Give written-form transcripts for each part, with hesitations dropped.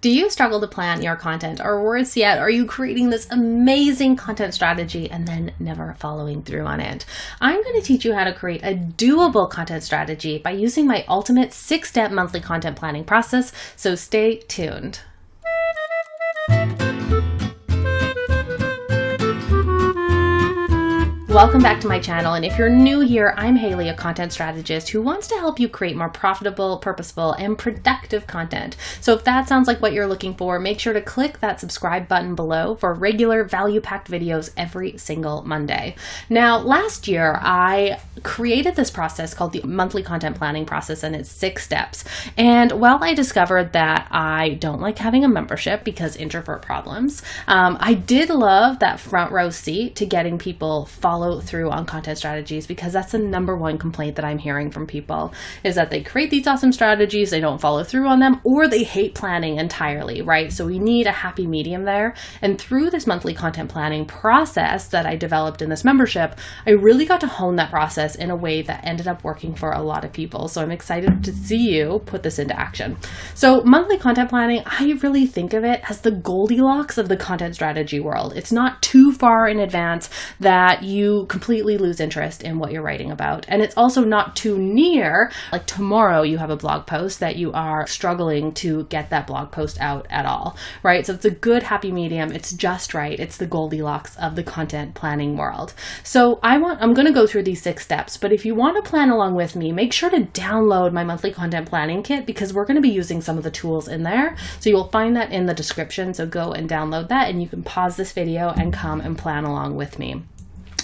Do you struggle to plan your content, or worse yet, are you creating this amazing content strategy and then never following through on it? I'm going to teach you how to create a doable content strategy by using my ultimate 6-step monthly content planning process, so stay tuned. Welcome back to my channel, and if you're new here, I'm Haley, a content strategist who wants to help you create more profitable, purposeful, and productive content. So if that sounds like what you're looking for, make sure to click that subscribe button below for regular value-packed videos every single Monday. Now, last year, I created this process called the monthly content planning process, and it's 6 steps. And while I discovered that I don't like having a membership because introvert problems, I did love that front row seat to getting people follow through on content strategies, because that's the number one complaint that I'm hearing from people, is that they create these awesome strategies, they don't follow through on them, or they hate planning entirely, right? So we need a happy medium there. And through this monthly content planning process that I developed in this membership, I really got to hone that process in a way that ended up working for a lot of people. So I'm excited to see you put this into action. So monthly content planning, I really think of it as the Goldilocks of the content strategy world. It's not too far in advance that you completely lose interest in what you're writing about. And it's also not too near, like tomorrow you have a blog post that you are struggling to get that blog post out at all, right? So it's a good happy medium. It's just right. It's the Goldilocks of the content planning world. So I'm going to go through these 6 steps, but if you want to plan along with me, make sure to download my monthly content planning kit, because we're going to be using some of the tools in there. So you'll find that in the description. So go and download that, and you can pause this video and come and plan along with me.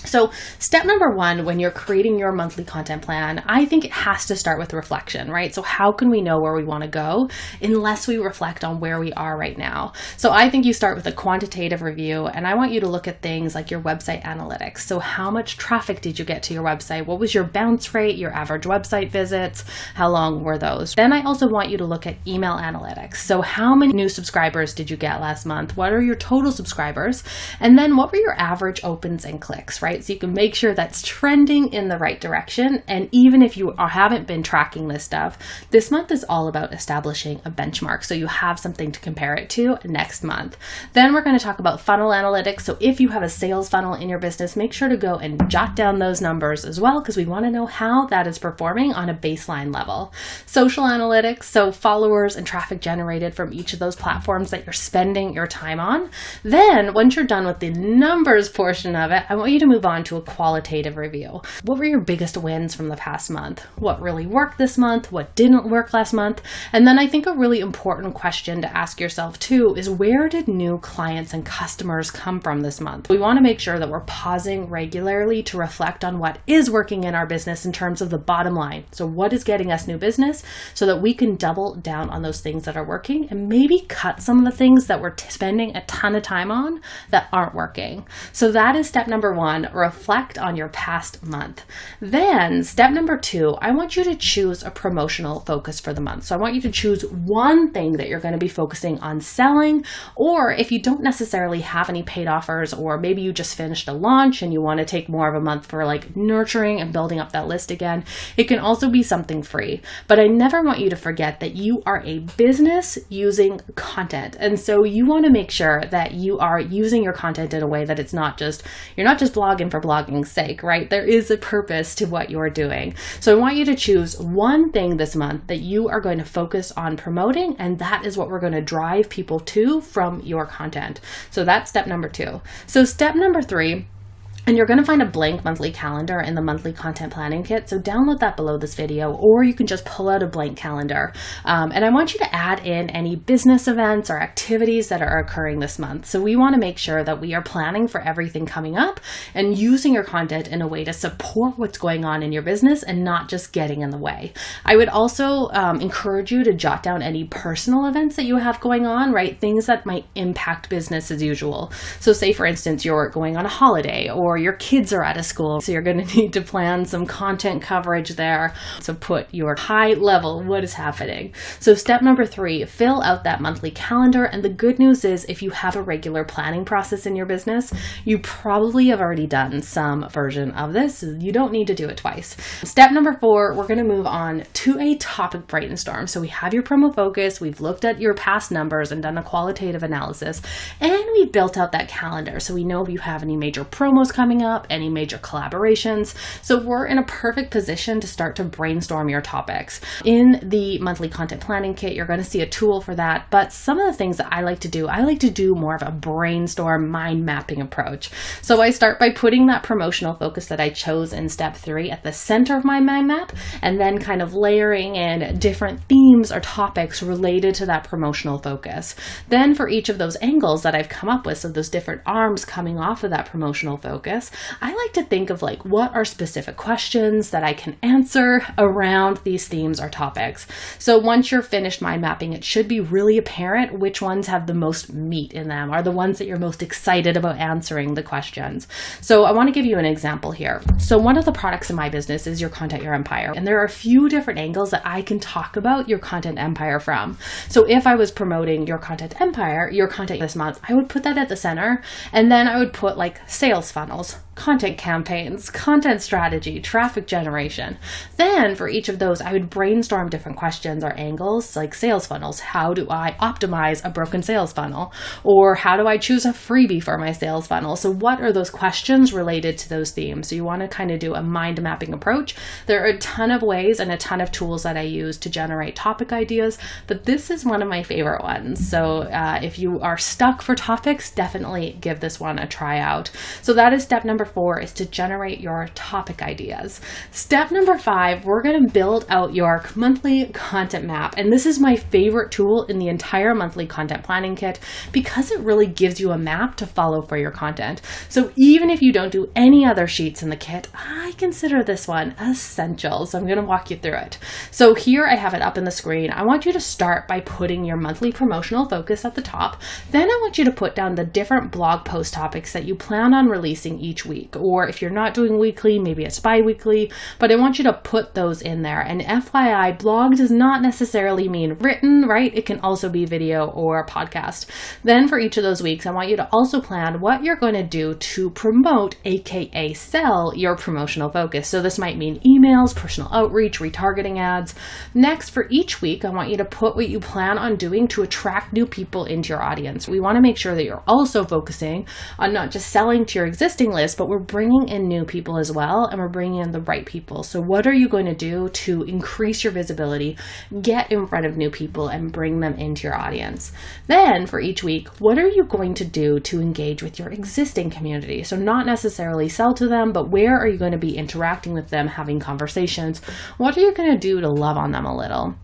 So step number 1, when you're creating your monthly content plan, I think it has to start with reflection, right? So how can we know where we want to go unless we reflect on where we are right now? So I think you start with a quantitative review, and I want you to look at things like your website analytics. So how much traffic did you get to your website? What was your bounce rate, your average website visits? How long were those? Then I also want you to look at email analytics. So how many new subscribers did you get last month? What are your total subscribers? And then what were your average opens and clicks, right? So you can make sure that's trending in the right direction. And even if you haven't been tracking this stuff, this month is all about establishing a benchmark, so you have something to compare it to next month. Then we're going to talk about funnel analytics. So if you have a sales funnel in your business, make sure to go and jot down those numbers as well, because we want to know how that is performing on a baseline level. Social analytics, so followers and traffic generated from each of those platforms that you're spending your time on. Then once you're done with the numbers portion of it, I want you to move on to a qualitative review. What were your biggest wins from the past month? What really worked this month? What didn't work last month? And then I think a really important question to ask yourself too is, where did new clients and customers come from this month? We want to make sure that we're pausing regularly to reflect on what is working in our business in terms of the bottom line. So what is getting us new business, so that we can double down on those things that are working and maybe cut some of the things that we're spending a ton of time on that aren't working. So that is step number 1. Reflect on your past month. Then step number 2, I want you to choose a promotional focus for the month. So I want you to choose one thing that you're going to be focusing on selling, or if you don't necessarily have any paid offers, or maybe you just finished a launch and you want to take more of a month for like nurturing and building up that list again, it can also be something free. But I never want you to forget that you are a business using content. And so you want to make sure that you are using your content in a way that you're not just blogging for blogging's sake, right? There is a purpose to what you're doing. So I want you to choose one thing this month that you are going to focus on promoting, and that is what we're going to drive people to from your content. So that's step number 2. So step number 3, and you're going to find a blank monthly calendar in the monthly content planning kit. So download that below this video, or you can just pull out a blank calendar. And I want you to add in any business events or activities that are occurring this month. So we want to make sure that we are planning for everything coming up and using your content in a way to support what's going on in your business and not just getting in the way. I would also encourage you to jot down any personal events that you have going on, right? Things that might impact business as usual. So say, for instance, you're going on a holiday, or or your kids are out of school. So you're going to need to plan some content coverage there. So put your high level, what is happening. So step number 3, fill out that monthly calendar. And the good news is if you have a regular planning process in your business, you probably have already done some version of this. So you don't need to do it twice. Step number 4, we're going to move on to a topic brainstorm. So we have your promo focus, we've looked at your past numbers and done a qualitative analysis, and we built out that calendar. So we know if you have any major promos coming up, any major collaborations. So we're in a perfect position to start to brainstorm your topics. In the monthly content planning kit, you're going to see a tool for that. But some of the things that I like to do more of a brainstorm mind mapping approach. So I start by putting that promotional focus that I chose in step 3 at the center of my mind map, and then kind of layering in different themes or topics related to that promotional focus. Then for each of those angles that I've come up with, so those different arms coming off of that promotional focus, I like to think of like, what are specific questions that I can answer around these themes or topics. So once you're finished mind mapping, it should be really apparent which ones have the most meat in them, are the ones that you're most excited about answering the questions. So I want to give you an example here. So one of the products in my business is your Content Your Empire. And there are a few different angles that I can talk about your content empire from. So if I was promoting your content empire, your content this month, I would put that at the center. And then I would put like sales funnels, content campaigns, content strategy, traffic generation. Then for each of those, I would brainstorm different questions or angles like sales funnels. How do I optimize a broken sales funnel? Or how do I choose a freebie for my sales funnel? So what are those questions related to those themes? So you want to kind of do a mind mapping approach. There are a ton of ways and a ton of tools that I use to generate topic ideas, but this is one of my favorite ones. So if you are stuck for topics, definitely give this one a try out. So that is step number 4, is to generate your topic ideas. Step number 5, we're going to build out your monthly content map. And this is my favorite tool in the entire monthly content planning kit because it really gives you a map to follow for your content. So even if you don't do any other sheets in the kit, I consider this one essential. So I'm going to walk you through it. So here I have it up in the screen. I want you to start by putting your monthly promotional focus at the top. Then I want you to put down the different blog post topics that you plan on releasing each week. Or if you're not doing weekly, maybe it's bi-weekly, but I want you to put those in there. And FYI, blog does not necessarily mean written, right? It can also be video or podcast. Then for each of those weeks, I want you to also plan what you're going to do to promote, aka sell your promotional focus. So this might mean emails, personal outreach, retargeting ads. Next, for each week, I want you to put what you plan on doing to attract new people into your audience. We want to make sure that you're also focusing on not just selling to your existing list, but we're bringing in new people as well, and we're bringing in the right people. So what are you going to do to increase your visibility, get in front of new people, and bring them into your audience? Then for each week, what are you going to do to engage with your existing community? So not necessarily sell to them, but where are you going to be interacting with them, having conversations? What are you going to do to love on them a little?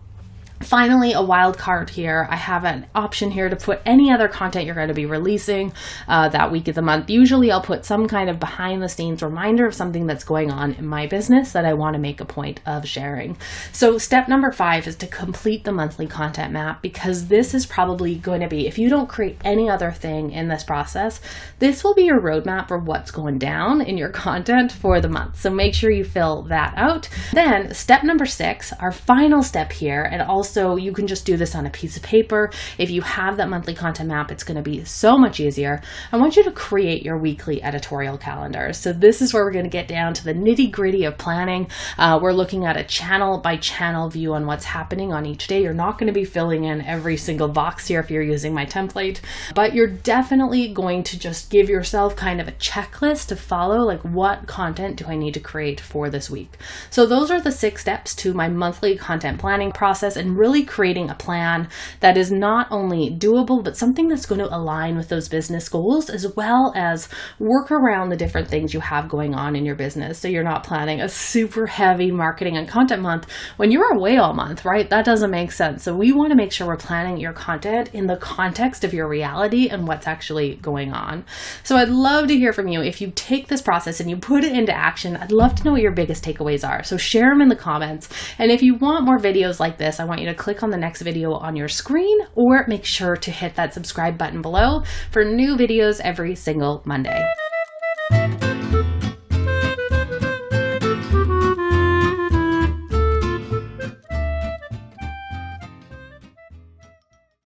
Finally, a wild card here. I have an option here to put any other content you're going to be releasing that week of the month. Usually I'll put some kind of behind the scenes reminder of something that's going on in my business that I want to make a point of sharing. So step number 5 is to complete the monthly content map, because this is probably going to be, if you don't create any other thing in this process, this will be your roadmap for what's going down in your content for the month. So make sure you fill that out. Then step number 6, our final step here, and also you can just do this on a piece of paper. If you have that monthly content map, it's going to be so much easier. I want you to create your weekly editorial calendar. So this is where we're going to get down to the nitty gritty of planning. We're looking at a channel by channel view on what's happening on each day. You're not going to be filling in every single box here if you're using my template, but you're definitely going to just give yourself kind of a checklist to follow, like what content do I need to create for this week? So those are the 6 steps to my monthly content planning process, and really creating a plan that is not only doable, but something that's going to align with those business goals, as well as work around the different things you have going on in your business. So you're not planning a super heavy marketing and content month when you're away all month, right? That doesn't make sense. So we want to make sure we're planning your content in the context of your reality and what's actually going on. So I'd love to hear from you. If you take this process and you put it into action, I'd love to know what your biggest takeaways are. So share them in the comments. And if you want more videos like this, I want you to click on the next video on your screen, or make sure to hit that subscribe button below for new videos every single Monday.